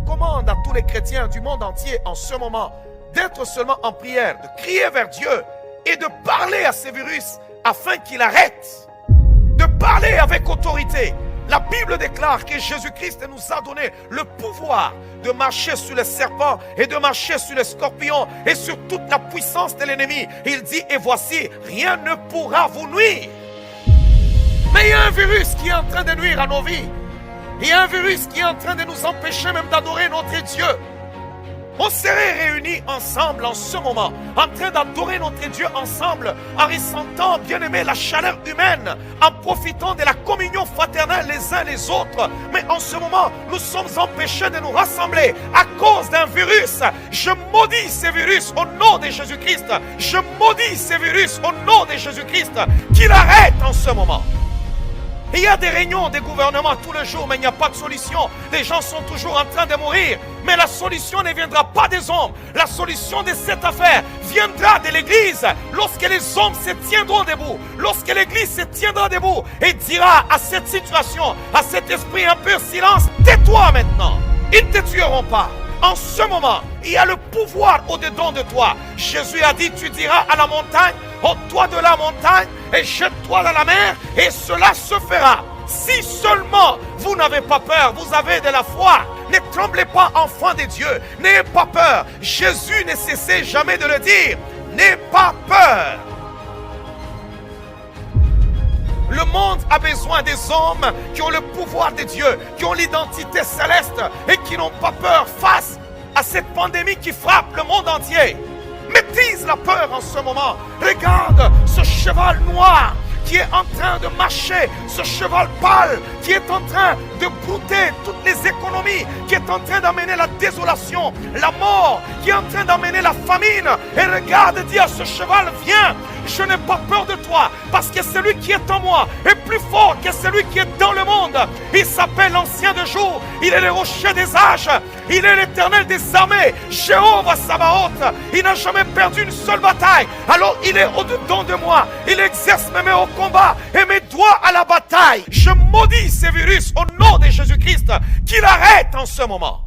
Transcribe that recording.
recommande à tous les chrétiens du monde entier en ce moment d'être seulement en prière, de crier vers Dieu et de parler à ces virus afin qu'il arrête. De parler avec autorité. La Bible déclare que Jésus-Christ nous a donné le pouvoir de marcher sur les serpents et de marcher sur les scorpions et sur toute la puissance de l'ennemi. Il dit, et voici, rien ne pourra vous nuire. Mais il y a un virus qui est en train de nuire à nos vies. Il y a un virus qui est en train de nous empêcher même d'adorer notre Dieu. On serait réunis ensemble en ce moment, en train d'adorer notre Dieu ensemble, en ressentant, bien aimé, la chaleur humaine, en profitant de la communion fraternelle les uns les autres. Mais en ce moment, nous sommes empêchés de nous rassembler à cause d'un virus. Je maudis ces virus au nom de Jésus-Christ. Je maudis ces virus au nom de Jésus-Christ. Qu'il arrête en ce moment. Il y a des réunions des gouvernements tous les jours, mais il n'y a pas de solution. Les gens sont toujours en train de mourir. Mais la solution ne viendra pas des hommes. La solution de cette affaire viendra de l'Église. Lorsque les hommes se tiendront debout, lorsque l'Église se tiendra debout et dira à cette situation, à cet esprit un peu silence, tais-toi maintenant. Ils ne te tueront pas. En ce moment, il y a le pouvoir au-dedans de toi. Jésus a dit, tu diras à la montagne, ôte-toi de la montagne et jette-toi dans la mer, et cela se fera. Si seulement vous n'avez pas peur, vous avez de la foi. Ne tremblez pas, enfants de Dieu. N'ayez pas peur. Jésus ne cessait jamais de le dire. N'ayez pas peur. Le monde a besoin des hommes qui ont le pouvoir de Dieu, qui ont l'identité céleste et qui n'ont pas peur face à cette pandémie qui frappe le monde entier. Maîtrise la peur en ce moment. Regarde ce cheval noir qui est en train de marcher, ce cheval pâle qui est en train de brouter toutes les économies, qui est en train d'amener la désolation, la mort, qui est en train d'amener la famine. Et regarde, dis à ce cheval, viens, je n'ai pas peur de toi, parce que celui qui est en moi est plus fort que celui qui est dans le monde. Il s'appelle l'Ancien des jours, il est le rocher des âges, il est l'Éternel des armées, Jéhovah Sabaoth. Il n'a jamais perdu une seule bataille, alors il est au-dedans de moi, il exerce mes mains au combat et mes doigts à la bataille. Je maudis ces virus au nom de Jésus-Christ, qu'il arrête en ce moment.